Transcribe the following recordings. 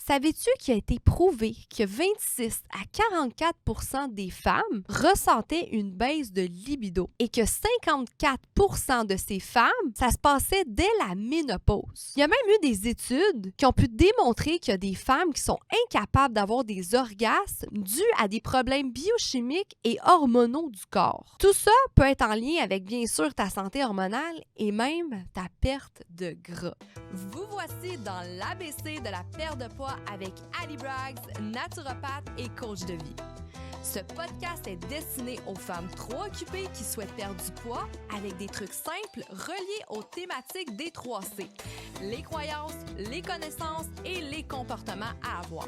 Savais-tu qu'il a été prouvé que 26 à 44 des femmes ressentaient une baisse de libido et que 54 de ces femmes, ça se passait dès la ménopause? Il y a même eu des études qui ont pu démontrer qu'il y a des femmes qui sont incapables d'avoir des orgasmes dus à des problèmes biochimiques et hormonaux du corps. Tout ça peut être en lien avec, bien sûr, ta santé hormonale et même ta perte de gras. Vous voici dans l'ABC de la perte de poids avec Ali Braggs, naturopathe et coach de vie. Ce podcast est destiné aux femmes trop occupées qui souhaitent perdre du poids avec des trucs simples reliés aux thématiques des 3C, les croyances, les connaissances et les comportements à avoir.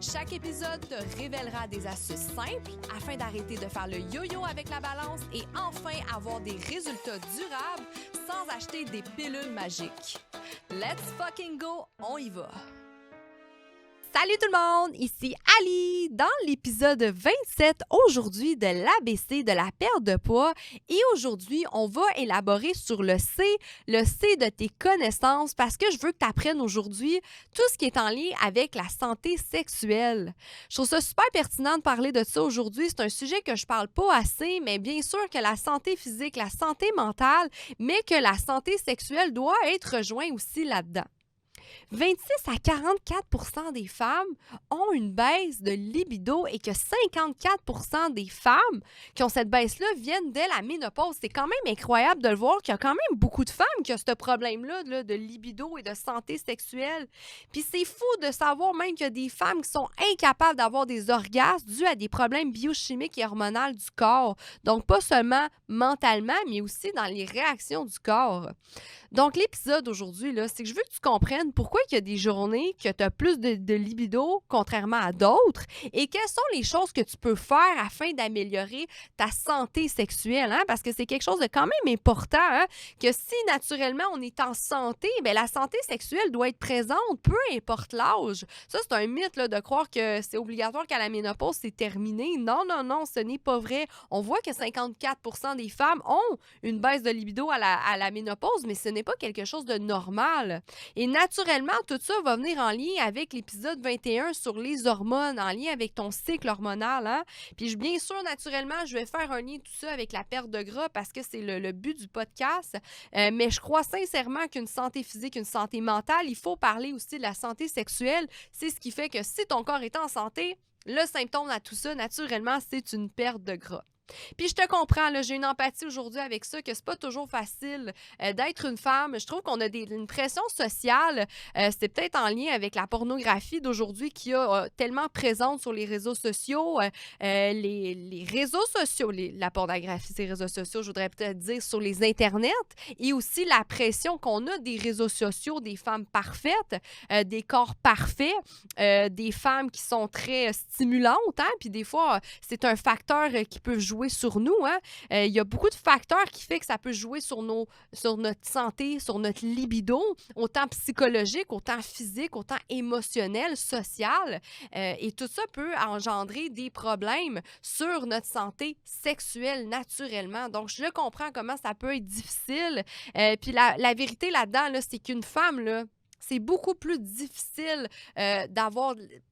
Chaque épisode te révélera des astuces simples afin d'arrêter de faire le yo-yo avec la balance et enfin avoir des résultats durables sans acheter des pilules magiques. Let's fucking go, on y va! Salut tout le monde, ici Ali dans l'épisode 27 aujourd'hui de l'ABC de la perte de poids et aujourd'hui on va élaborer sur le C de tes connaissances parce que je veux que tu apprennes aujourd'hui tout ce qui est en lien avec la santé sexuelle. Je trouve ça super pertinent de parler de ça aujourd'hui, c'est un sujet que je parle pas assez, mais bien sûr que la santé physique, la santé mentale, mais que la santé sexuelle doit être rejointe aussi là-dedans. 26 à 44 des femmes ont une baisse de libido et que 54 des femmes qui ont cette baisse-là viennent dès la ménopause. C'est quand même incroyable de le voir qu'il y a quand même beaucoup de femmes qui ont ce problème-là de libido et de santé sexuelle. Puis c'est fou de savoir même qu'il y a des femmes qui sont incapables d'avoir des orgasmes dus à des problèmes biochimiques et hormonaux du corps. Donc pas seulement mentalement, mais aussi dans les réactions du corps. Donc l'épisode aujourd'hui, là, c'est que je veux que tu comprennes pourquoi il y a des journées que tu as plus de libido contrairement à d'autres et quelles sont les choses que tu peux faire afin d'améliorer ta santé sexuelle, hein? Parce que c'est quelque chose de quand même important, hein? Que si naturellement on est en santé, bien, la santé sexuelle doit être présente, peu importe l'âge. Ça, c'est un mythe là, de croire que c'est obligatoire qu'à la ménopause, c'est terminé. Non, ce n'est pas vrai. On voit que 54 des femmes ont une baisse de libido à la ménopause, mais ce n'est pas quelque chose de normal. Et naturellement, tout ça va venir en lien avec l'épisode 21 sur les hormones, en lien avec ton cycle hormonal. Hein? Puis bien sûr, naturellement, je vais faire un lien tout ça avec la perte de gras parce que c'est le but du podcast. Mais je crois sincèrement qu'une santé physique, une santé mentale, il faut parler aussi de la santé sexuelle. C'est ce qui fait que si ton corps est en santé, le symptôme à tout ça, naturellement, c'est une perte de gras. Puis je te comprends, là, j'ai une empathie aujourd'hui avec ça, que c'est pas toujours facile d'être une femme. Je trouve qu'on a une pression sociale. C'est peut-être en lien avec la pornographie d'aujourd'hui qui est tellement présente sur les réseaux sociaux. Les réseaux sociaux, la pornographie, ces réseaux sociaux, je voudrais peut-être dire sur les internets, et aussi la pression qu'on a des réseaux sociaux, des femmes parfaites, des corps parfaits, des femmes qui sont très stimulantes, hein? Puis des fois, c'est un facteur qui peut jouer sur nous. Hein? Il y a beaucoup de facteurs qui font que ça peut jouer sur notre santé, sur notre libido, autant psychologique, autant physique, autant émotionnel, social. Et tout ça peut engendrer des problèmes sur notre santé sexuelle naturellement. Donc, je comprends comment ça peut être difficile. Puis la vérité là-dedans, là, c'est qu'une femme, là, c'est beaucoup plus difficile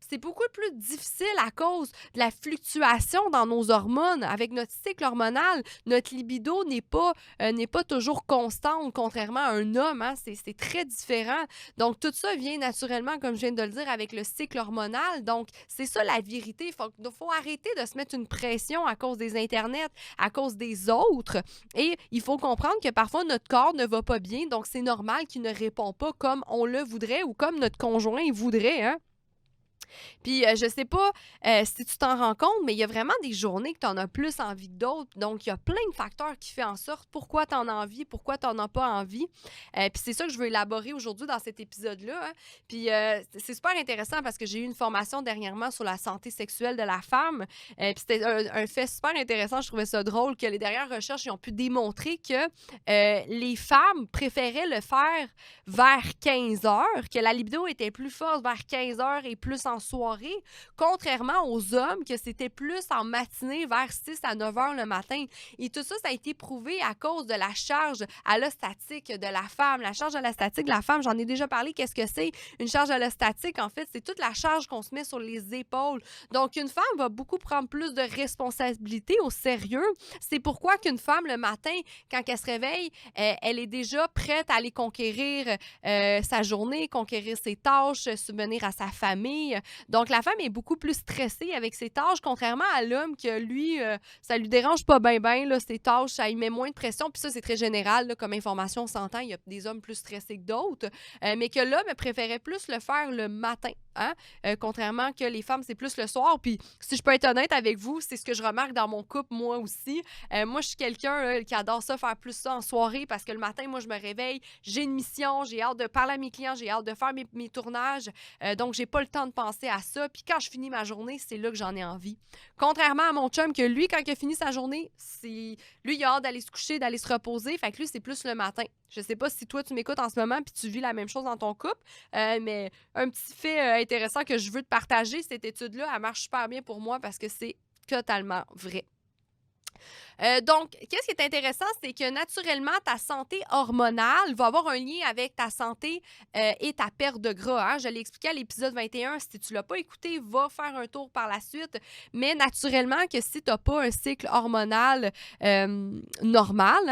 c'est beaucoup plus difficile à cause de la fluctuation dans nos hormones. Avec notre cycle hormonal, notre libido n'est pas toujours constante, contrairement à un homme. Hein? C'est très différent. Donc, tout ça vient naturellement, comme je viens de le dire, avec le cycle hormonal. Donc, c'est ça la vérité. Il faut arrêter de se mettre une pression à cause des internets, à cause des autres. Et il faut comprendre que parfois, notre corps ne va pas bien. Donc, c'est normal qu'il ne répond pas comme on le voudrait ou comme notre conjoint voudrait. Hein? Puis, je sais pas si tu t'en rends compte, mais il y a vraiment des journées que tu en as plus envie que d'autres. Donc, il y a plein de facteurs qui font en sorte pourquoi tu en as envie, pourquoi tu n'en as pas envie. Puis, c'est ça que je veux élaborer aujourd'hui dans cet épisode-là. Hein. Puis, c'est super intéressant parce que j'ai eu une formation dernièrement sur la santé sexuelle de la femme. Puis, c'était un fait super intéressant. Je trouvais ça drôle que les dernières recherches ils ont pu démontrer que les femmes préféraient le faire vers 15 heures, que la libido était plus forte vers 15 heures et plus en soirée, contrairement aux hommes que c'était plus en matinée vers 6 à 9 heures le matin. Et tout ça, ça a été prouvé à cause de la charge allostatique de la femme. La charge allostatique de la femme, j'en ai déjà parlé, qu'est-ce que c'est? Une charge allostatique, en fait, c'est toute la charge qu'on se met sur les épaules. Donc, une femme va beaucoup prendre plus de responsabilités au sérieux. C'est pourquoi qu'une femme, le matin, quand elle se réveille, elle est déjà prête à aller conquérir sa journée, conquérir ses tâches, subvenir à sa famille. Donc, la femme est beaucoup plus stressée avec ses tâches, contrairement à l'homme que lui, ça lui dérange pas bien, ses tâches, ça y met moins de pression. Puis ça, c'est très général, là, comme information, on s'entend, il y a des hommes plus stressés que d'autres, mais que l'homme préférait plus le faire le matin, hein? Contrairement que les femmes, c'est plus le soir. Puis si je peux être honnête avec vous, c'est ce que je remarque dans mon couple, moi aussi. Moi, je suis quelqu'un qui adore ça, faire plus ça en soirée, parce que le matin, moi, je me réveille, j'ai une mission, j'ai hâte de parler à mes clients, j'ai hâte de faire mes tournages, donc j'ai pas le temps de penser à ça. Puis quand je finis ma journée, c'est là que j'en ai envie. Contrairement à mon chum, que lui, quand il a fini sa journée, lui, il a hâte d'aller se coucher, d'aller se reposer, fait que lui, c'est plus le matin. Je sais pas si toi, tu m'écoutes en ce moment puis tu vis la même chose dans ton couple, mais un petit fait intéressant que je veux te partager, cette étude-là, elle marche super bien pour moi parce que c'est totalement vrai. Donc, qu'est-ce qui est intéressant, c'est que naturellement, ta santé hormonale va avoir un lien avec ta santé et ta perte de gras. Hein? Je l'ai expliqué à l'épisode 21. Si tu ne l'as pas écouté, va faire un tour par la suite. Mais naturellement, que si tu n'as pas un cycle hormonal normal,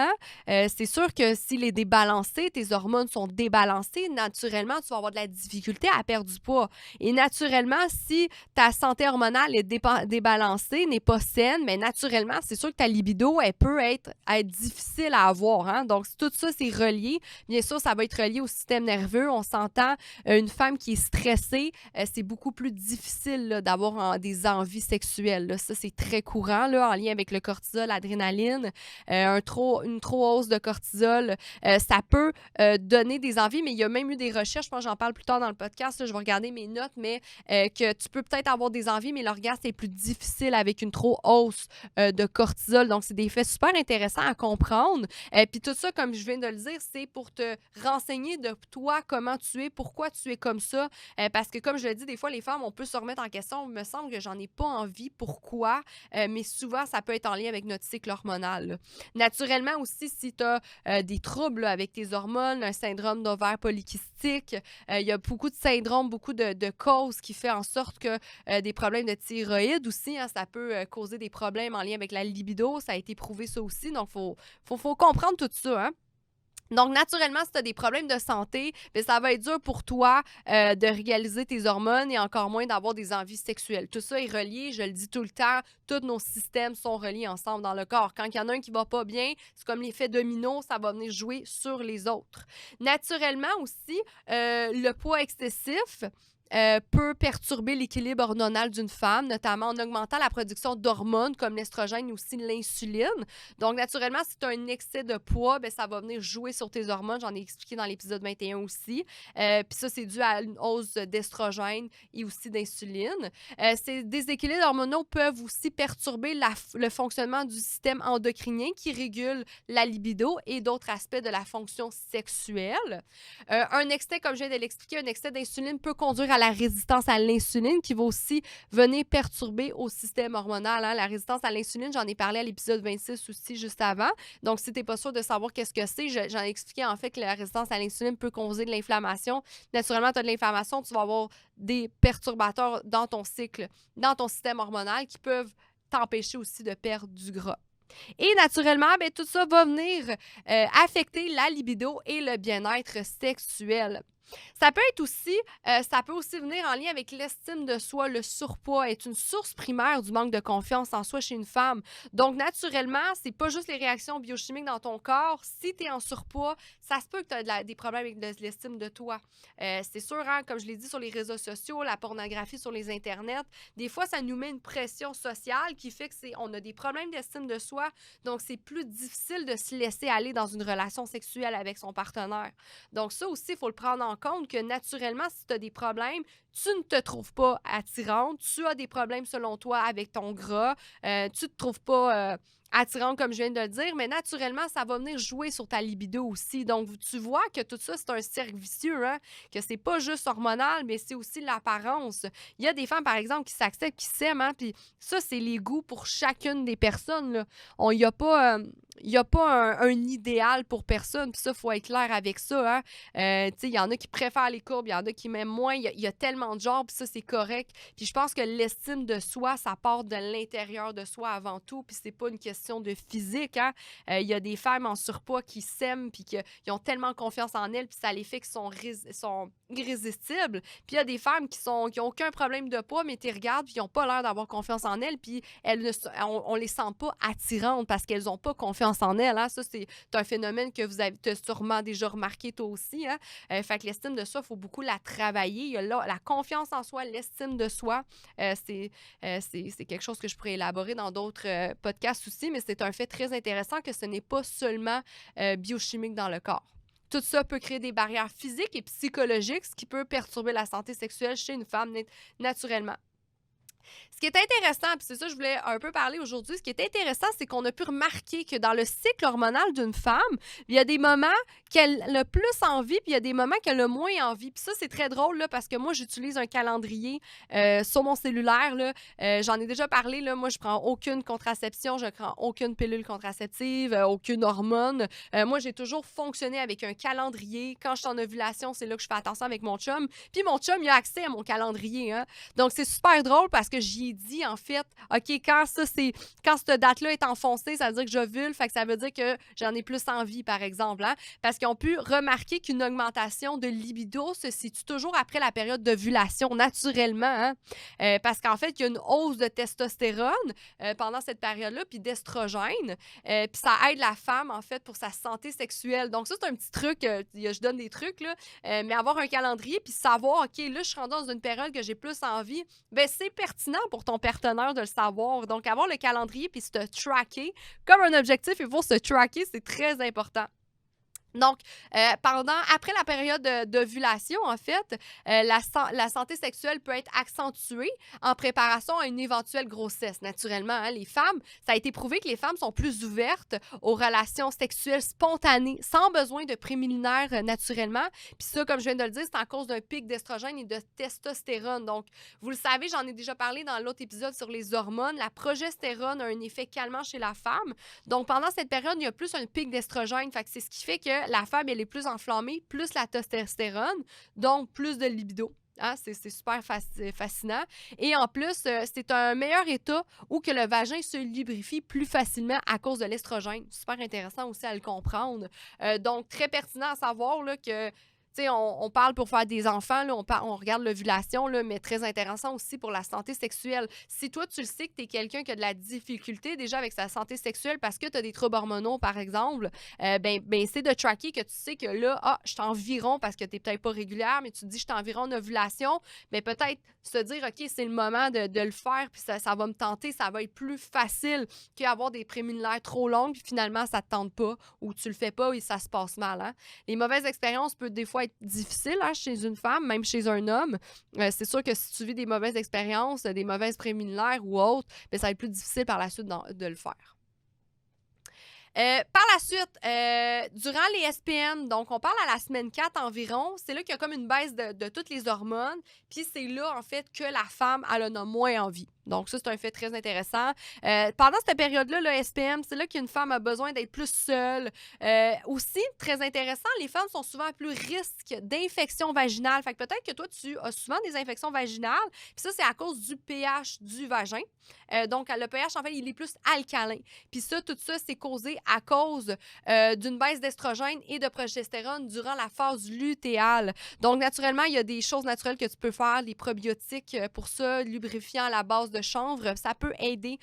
hein, c'est sûr que s'il est débalancé, tes hormones sont débalancées, naturellement, tu vas avoir de la difficulté à perdre du poids. Et naturellement, si ta santé hormonale est débalancée, n'est pas saine, mais naturellement, c'est sûr que ta libido, elle peut être difficile à avoir. Hein? Donc, tout ça, c'est relié. Bien sûr, ça va être relié au système nerveux. On s'entend, une femme qui est stressée, c'est beaucoup plus difficile là, d'avoir des envies sexuelles. Là. Ça, c'est très courant là, en lien avec le cortisol, l'adrénaline. Une trop hausse de cortisol, ça peut donner des envies, mais il y a même eu des recherches, je pense que j'en parle plus tard dans le podcast, là, je vais regarder mes notes, mais que tu peux peut-être avoir des envies, mais l'orgasme est plus difficile avec une trop hausse de cortisol. Donc, c'est des faits super intéressants à comprendre. Puis tout ça, comme je viens de le dire, c'est pour te renseigner de toi, comment tu es, pourquoi tu es comme ça. Parce que, comme je le dis, des fois, les femmes, on peut se remettre en question. Il me semble que j'en ai pas envie. Pourquoi? Mais souvent, ça peut être en lien avec notre cycle hormonal. Là. Naturellement aussi, si tu as des troubles là, avec tes hormones, un syndrome d'ovaire polykystique, il y a beaucoup de syndromes, beaucoup de causes qui fait en sorte que des problèmes de thyroïde aussi, hein, ça peut causer des problèmes en lien avec la libido. Ça a été prouvé ça aussi, donc faut comprendre tout ça, hein. Donc, naturellement, si tu as des problèmes de santé, bien, ça va être dur pour toi de réaliser tes hormones et encore moins d'avoir des envies sexuelles. Tout ça est relié, je le dis tout le temps, tous nos systèmes sont reliés ensemble dans le corps. Quand il y en a un qui va pas bien, c'est comme l'effet domino, ça va venir jouer sur les autres. Naturellement aussi, le poids excessif peut perturber l'équilibre hormonal d'une femme, notamment en augmentant la production d'hormones comme l'estrogène et aussi l'insuline. Donc, naturellement, si tu as un excès de poids, bien, ça va venir jouer sur tes hormones. J'en ai expliqué dans l'épisode 21 aussi. Puis ça, c'est dû à une hausse d'estrogène et aussi d'insuline. Ces déséquilibres hormonaux peuvent aussi perturber le fonctionnement du système endocrinien qui régule la libido et d'autres aspects de la fonction sexuelle. Un excès, comme je viens de l'expliquer, un excès d'insuline peut conduire à la résistance à l'insuline qui va aussi venir perturber au système hormonal. Hein. La résistance à l'insuline, j'en ai parlé à l'épisode 26 aussi juste avant. Donc, si tu n'es pas sûr de savoir qu'est-ce que c'est, j'en ai expliqué en fait que la résistance à l'insuline peut causer de l'inflammation. Naturellement, tu as de l'inflammation, tu vas avoir des perturbateurs dans ton cycle, dans ton système hormonal qui peuvent t'empêcher aussi de perdre du gras. Et naturellement, bien, tout ça va venir affecter la libido et le bien-être sexuel. Ça peut aussi venir en lien avec l'estime de soi. Le surpoids est une source primaire du manque de confiance en soi chez une femme. Donc, naturellement, c'est pas juste les réactions biochimiques dans ton corps. Si tu es en surpoids, ça se peut que tu as des problèmes avec l'estime de toi. C'est sûr, hein, comme je l'ai dit sur les réseaux sociaux, la pornographie sur les internets, des fois, ça nous met une pression sociale qui fait qu'on a des problèmes d'estime de soi. Donc, c'est plus difficile de se laisser aller dans une relation sexuelle avec son partenaire. Donc, ça aussi, il faut le prendre en compte que naturellement, si tu as des problèmes, tu ne te trouves pas attirante, tu as des problèmes selon toi avec ton gras, tu ne te trouves pas attirante, comme je viens de le dire, mais naturellement, ça va venir jouer sur ta libido aussi. Donc, tu vois que tout ça, c'est un cercle vicieux, hein? Que c'est pas juste hormonal, mais c'est aussi l'apparence. Il y a des femmes, par exemple, qui s'acceptent, qui s'aiment, hein? Puis ça, c'est les goûts pour chacune des personnes, là. Il n'y a pas... il y a pas un idéal pour personne, puis ça, il faut être clair avec ça. Hein? Tu sais, il y en a qui préfèrent les courbes, il y en a qui m'aiment moins. Il y a tellement de genres, puis ça, c'est correct. Puis je pense que l'estime de soi, ça part de l'intérieur de soi avant tout, puis c'est pas une question de physique. Hein? Il y a des femmes en surpoids qui s'aiment, puis qui ont tellement confiance en elles, puis ça les fait qu'ils sont irrésistibles. Puis il y a des femmes qui ont aucun problème de poids, mais tu regardes, puis ils n'ont pas l'air d'avoir confiance en elles, puis on les sent pas attirantes parce qu'elles n'ont pas confiance en elles. Hein? Ça, c'est un phénomène que vous avez sûrement déjà remarqué toi aussi. Hein? Fait que l'estime de soi, il faut beaucoup la travailler. Il y a la confiance en soi, l'estime de soi. C'est quelque chose que je pourrais élaborer dans d'autres podcasts aussi, mais c'est un fait très intéressant que ce n'est pas seulement biochimique dans le corps. Tout ça peut créer des barrières physiques et psychologiques, ce qui peut perturber la santé sexuelle chez une femme naturellement. Ce qui est intéressant, puis c'est ça que je voulais un peu parler aujourd'hui, ce qui est intéressant, c'est qu'on a pu remarquer que dans le cycle hormonal d'une femme, il y a des moments qu'elle a plus envie, puis il y a des moments qu'elle a moins envie. Puis ça, c'est très drôle, là, parce que moi, j'utilise un calendrier sur mon cellulaire. Là. J'en ai déjà parlé, là, moi, je prends aucune contraception, je prends aucune pilule contraceptive, aucune hormone. Moi, j'ai toujours fonctionné avec un calendrier. Quand je suis en ovulation, c'est là que je fais attention avec mon chum. Puis mon chum, il a accès à mon calendrier. Hein. Donc, c'est super drôle parce que j'y ai dit, en fait, OK, quand cette date-là est enfoncée, ça veut dire que j'ovule, fait que ça veut dire que j'en ai plus envie, par exemple. Hein? Parce qu'ils ont pu remarquer qu'une augmentation de libido se situe toujours après la période d'ovulation, naturellement. Hein? Parce qu'en fait, il y a une hausse de testostérone pendant cette période-là, puis d'estrogène. Puis ça aide la femme, en fait, pour sa santé sexuelle. Donc ça, c'est un petit truc, je donne des trucs, là, mais avoir un calendrier, puis savoir, OK, là, je suis rendue dans une période que j'ai plus envie, bien, c'est pertinent pour ton partenaire de le savoir. Donc, avoir le calendrier puis se tracker comme un objectif, il faut se tracker, c'est très important. Donc, après la période d'ovulation, en fait, la santé sexuelle peut être accentuée en préparation à une éventuelle grossesse, naturellement. Hein, les femmes, ça a été prouvé que les femmes sont plus ouvertes aux relations sexuelles spontanées, sans besoin de préliminaires naturellement. Puis ça, comme je viens de le dire, c'est en cause d'un pic d'estrogène et de testostérone. Donc, vous le savez, j'en ai déjà parlé dans l'autre épisode sur les hormones. La progestérone a un effet calmant chez la femme. Donc, pendant cette période, il y a plus un pic d'estrogène. Fait que c'est ce qui fait que la femme, elle est plus enflammée, plus la testostérone, donc plus de libido. Hein? C'est super fascinant. Et en plus, c'est un meilleur état où que le vagin se lubrifie plus facilement à cause de l'estrogène. Super intéressant aussi à le comprendre. Donc, très pertinent à savoir là, que tu sais, on parle pour faire des enfants, là, on regarde l'ovulation, là, mais très intéressant aussi pour la santé sexuelle. Si toi, tu le sais que tu es quelqu'un qui a de la difficulté déjà avec sa santé sexuelle parce que tu as des troubles hormonaux, par exemple, ben c'est de tracker que tu sais que là, je suis environ, parce que tu n'es peut-être pas régulière, mais tu te dis, je suis environ en ovulation, mais peut-être se dire, OK, c'est le moment de le faire, puis ça va me tenter, ça va être plus facile qu'avoir des préliminaires trop longues, puis finalement, ça ne te tente pas, ou tu le fais pas et ça se passe mal. Hein? Les mauvaises expériences peuvent des fois être difficiles hein, chez une femme, même chez un homme. C'est sûr que si tu vis des mauvaises expériences, des mauvaises préliminaires ou autres, bien, ça va être plus difficile par la suite de le faire. Par la suite, durant les SPM, donc on parle à la semaine 4 environ, c'est là qu'il y a comme une baisse de toutes les hormones, puis c'est là, en fait, que la femme, elle en a moins envie. Donc, ça, c'est un fait très intéressant. Pendant cette période-là, le SPM, c'est là qu'une femme a besoin d'être plus seule. Aussi, très intéressant, les femmes sont souvent à plus risque d'infection vaginale. Fait que peut-être que toi, tu as souvent des infections vaginales. Puis ça, c'est à cause du pH du vagin. Donc, le pH, en fait, il est plus alcalin. Puis ça, tout ça, c'est causé à cause d'une baisse d'estrogène et de progestérone durant la phase lutéale. Donc, naturellement, il y a des choses naturelles que tu peux faire, des probiotiques pour ça, lubrifiant à la base de chanvre, ça peut aider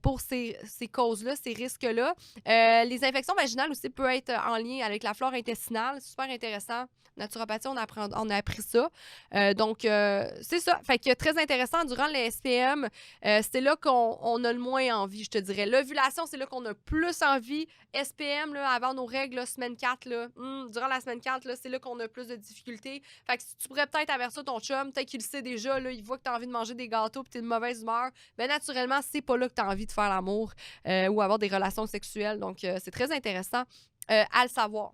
pour ces causes-là, ces risques-là. Les infections vaginales aussi peuvent être en lien avec la flore intestinale. Super intéressant. Naturopathie, on a appris ça. Donc, c'est ça. Fait que très intéressant, durant les SPM, c'est là qu'on a le moins envie, je te dirais. L'ovulation, c'est là qu'on a plus envie. envie. SPM, là, avant nos règles, là, semaine 4, là, durant la semaine 4, là, c'est là qu'on a plus de difficultés. Fait que si tu pourrais peut-être avertir ton chum, peut-être qu'il le sait déjà, là, il voit que tu as envie de manger des gâteaux et tu es de mauvaise humeur, ben naturellement, c'est pas là que tu as envie de faire l'amour ou avoir des relations sexuelles. Donc, c'est très intéressant à le savoir.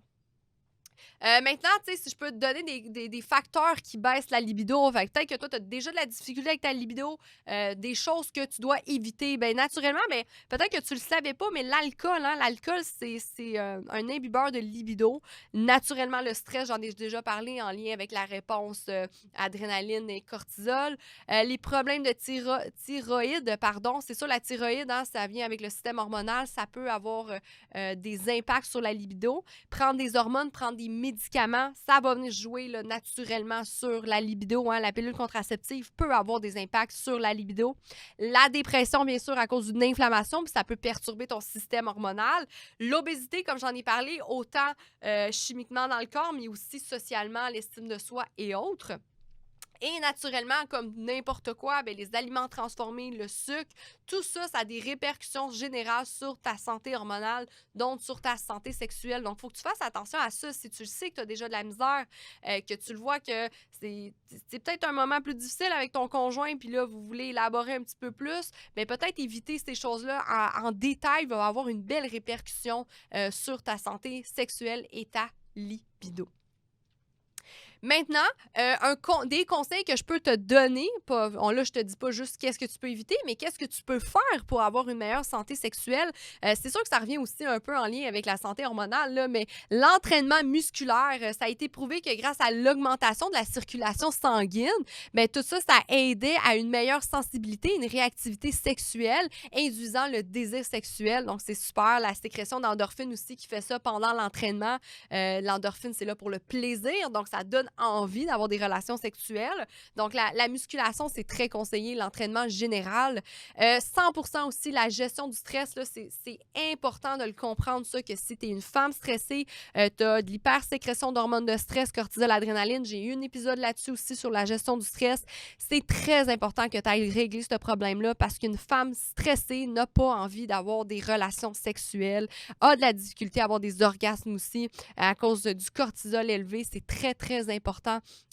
Maintenant, tu sais, si je peux te donner des facteurs qui baissent la libido, fait que peut-être que toi, tu as déjà de la difficulté avec ta libido, des choses que tu dois éviter, bien, naturellement, mais peut-être que tu le savais pas, mais l'alcool, hein, l'alcool, c'est un imbibeur de libido. Naturellement, le stress, j'en ai déjà parlé en lien avec la réponse adrénaline et cortisol. Les problèmes de thyroïde, pardon, c'est ça, la thyroïde, hein, ça vient avec le système hormonal, ça peut avoir des impacts sur la libido. Prendre des hormones, prendre des médicaments, ça va venir jouer là, naturellement sur la libido. Hein. La pilule contraceptive peut avoir des impacts sur la libido. La dépression, bien sûr, à cause d'une inflammation, puis ça peut perturber ton système hormonal. L'obésité, comme j'en ai parlé, autant chimiquement dans le corps, mais aussi socialement, l'estime de soi et autres. Et naturellement, comme n'importe quoi, bien, les aliments transformés, le sucre, tout ça, ça a des répercussions générales sur ta santé hormonale, donc sur ta santé sexuelle. Donc, il faut que tu fasses attention à ça. Si tu le sais que tu as déjà de la misère, que tu le vois que c'est peut-être un moment plus difficile avec ton conjoint, puis là, vous voulez élaborer un petit peu plus, bien, peut-être éviter ces choses-là en détail va avoir une belle répercussion sur ta santé sexuelle et ta libido. Maintenant, des conseils que je peux te donner, là, je te dis pas juste qu'est-ce que tu peux éviter, mais qu'est-ce que tu peux faire pour avoir une meilleure santé sexuelle. C'est sûr que ça revient aussi un peu en lien avec la santé hormonale, là, mais l'entraînement musculaire, ça a été prouvé que grâce à l'augmentation de la circulation sanguine, bien, tout ça, ça a aidé à une meilleure sensibilité, une réactivité sexuelle, induisant le désir sexuel. Donc, c'est super. La sécrétion d'endorphine aussi qui fait ça pendant l'entraînement. L'endorphine, c'est là pour le plaisir, donc ça donne envie d'avoir des relations sexuelles. Donc, la musculation, c'est très conseillé, l'entraînement général. 100% aussi, la gestion du stress, là, c'est important de le comprendre, ça, que si tu es une femme stressée, tu as de l'hypersécrétion d'hormones de stress, cortisol, adrénaline. J'ai eu un épisode là-dessus aussi sur la gestion du stress. C'est très important que tu ailles régler ce problème-là parce qu'une femme stressée n'a pas envie d'avoir des relations sexuelles, a de la difficulté à avoir des orgasmes aussi à cause du cortisol élevé. C'est très, très important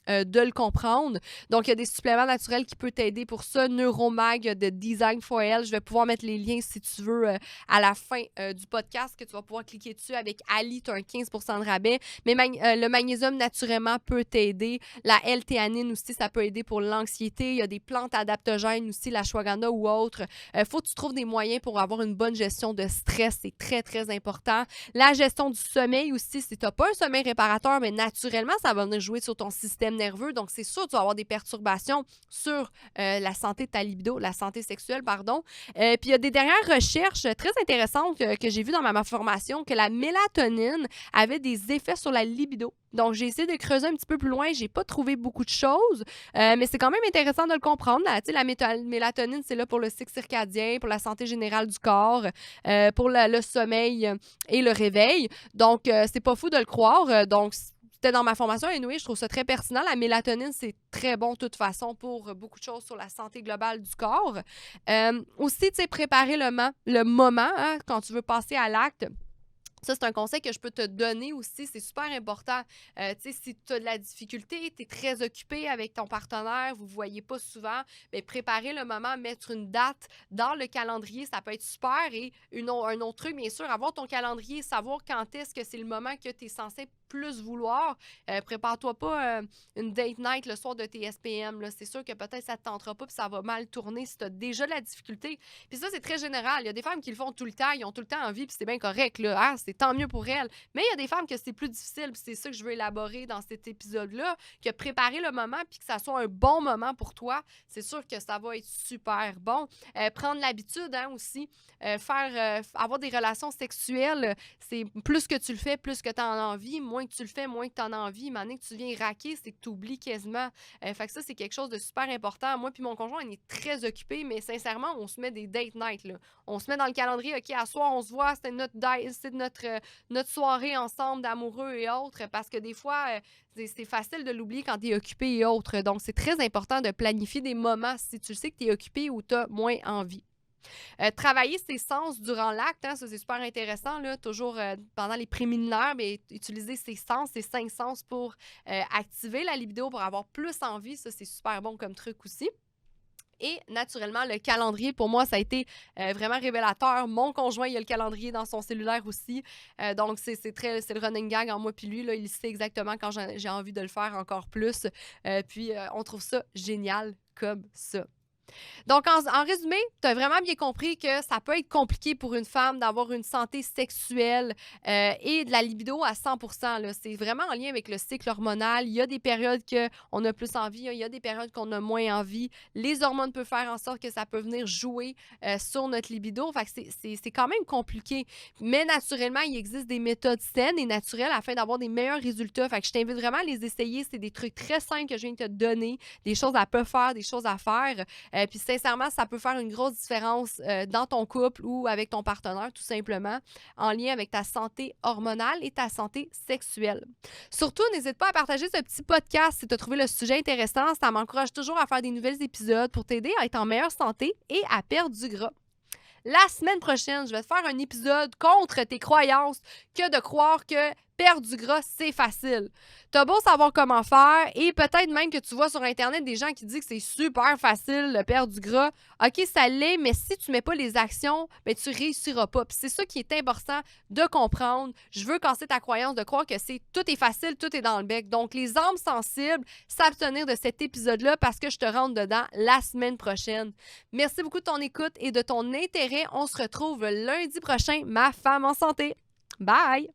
de le comprendre. Donc, il y a des suppléments naturels qui peuvent t'aider pour ça. Neuromag de Design for Health. Je vais pouvoir mettre les liens si tu veux à la fin du podcast que tu vas pouvoir cliquer dessus. Avec Ali, tu as un 15% de rabais. Mais le magnésium, naturellement, peut t'aider. La L-théanine aussi, ça peut aider pour l'anxiété. Il y a des plantes adaptogènes aussi, la ashwagandha ou autre. Faut que tu trouves des moyens pour avoir une bonne gestion de stress. C'est très, très important. La gestion du sommeil aussi. Si tu n'as pas un sommeil réparateur, mais naturellement, ça va venir jouer sur ton système nerveux. Donc, c'est sûr que tu vas avoir des perturbations sur la santé de ta libido, la santé sexuelle, pardon. Puis, il y a des dernières recherches très intéressantes que j'ai vues dans ma formation que la mélatonine avait des effets sur la libido. Donc, j'ai essayé de creuser un petit peu plus loin. J'ai pas trouvé beaucoup de choses, mais c'est quand même intéressant de le comprendre. La mélatonine, c'est là pour le cycle circadien, pour la santé générale du corps, pour le sommeil et le réveil. Donc, c'est pas fou de le croire. Donc, c'était dans ma formation, anyway, je trouve ça très pertinent. La mélatonine, c'est très bon de toute façon pour beaucoup de choses sur la santé globale du corps. Aussi, tu sais, préparer le moment hein, quand tu veux passer à l'acte. Ça, c'est un conseil que je peux te donner aussi. C'est super important. Tu sais, si tu as de la difficulté, tu es très occupé avec ton partenaire, vous ne vous voyez pas souvent, bien, préparer le moment, mettre une date dans le calendrier, ça peut être super. Et un autre truc, bien sûr, avoir ton calendrier, savoir quand est-ce que c'est le moment que tu es censé plus vouloir. Prépare-toi pas une date night le soir de tes SPM. Là. C'est sûr que peut-être ça ne te tentera pas puis ça va mal tourner si tu as déjà de la difficulté. Puis ça, c'est très général. Il y a des femmes qui le font tout le temps, ils ont tout le temps envie puis c'est bien correct. Là. Ah, c'est tant mieux pour elles. Mais il y a des femmes que c'est plus difficile puis c'est ça que je veux élaborer dans cet épisode-là, que préparer le moment puis que ça soit un bon moment pour toi, c'est sûr que ça va être super bon. Prendre l'habitude hein, aussi, avoir des relations sexuelles, c'est plus que tu le fais, plus que tu en as envie, moins que tu le fais, moins que tu en as envie. Maintenant que tu viens raquer, c'est que tu oublies quasiment. Fait que ça, c'est quelque chose de super important. Moi puis mon conjoint, on est très occupés, mais sincèrement, on se met des date night. Là. On se met dans le calendrier, OK, à soir, on se voit, c'est notre soirée ensemble d'amoureux et autres, parce que des fois, c'est facile de l'oublier quand tu es occupé et autres. Donc, c'est très important de planifier des moments si tu sais que tu es occupé ou tu as moins envie. Travailler ses sens durant l'acte, hein, ça c'est super intéressant, là, toujours pendant les préliminaires, mais utiliser ses sens, ses 5 sens pour activer la libido, pour avoir plus envie, ça c'est super bon comme truc aussi. Et naturellement, le calendrier, pour moi, ça a été vraiment révélateur. Mon conjoint, il a le calendrier dans son cellulaire aussi. Donc, c'est le running gag en moi puis lui. Là, il sait exactement quand j'ai envie de le faire encore plus. Puis, on trouve ça génial comme ça. Donc, en résumé, tu as vraiment bien compris que ça peut être compliqué pour une femme d'avoir une santé sexuelle et de la libido à 100%. Là. C'est vraiment en lien avec le cycle hormonal. Il y a des périodes qu'on a plus envie, il y a des périodes qu'on a moins envie. Les hormones peuvent faire en sorte que ça peut venir jouer sur notre libido. Fait que c'est quand même compliqué. Mais naturellement, il existe des méthodes saines et naturelles afin d'avoir des meilleurs résultats. Fait que je t'invite vraiment à les essayer. C'est des trucs très simples que je viens de te donner, des choses à pas faire, des choses à faire. Puis sincèrement, ça peut faire une grosse différence dans ton couple ou avec ton partenaire, tout simplement, en lien avec ta santé hormonale et ta santé sexuelle. Surtout, n'hésite pas à partager ce petit podcast si tu as trouvé le sujet intéressant. Ça m'encourage toujours à faire des nouveaux épisodes pour t'aider à être en meilleure santé et à perdre du gras. La semaine prochaine, je vais te faire un épisode contre tes croyances que de croire que perdre du gras, c'est facile. T'as beau savoir comment faire et peut-être même que tu vois sur Internet des gens qui disent que c'est super facile de perdre du gras. OK, ça l'est, mais si tu mets pas les actions, ben tu réussiras pas. Puis c'est ça qui est important de comprendre. Je veux casser ta croyance de croire que tout est facile, tout est dans le bec. Donc, les âmes sensibles, s'abstenir de cet épisode-là parce que je te rentre dedans la semaine prochaine. Merci beaucoup de ton écoute et de ton intérêt. On se retrouve lundi prochain, ma femme en santé. Bye!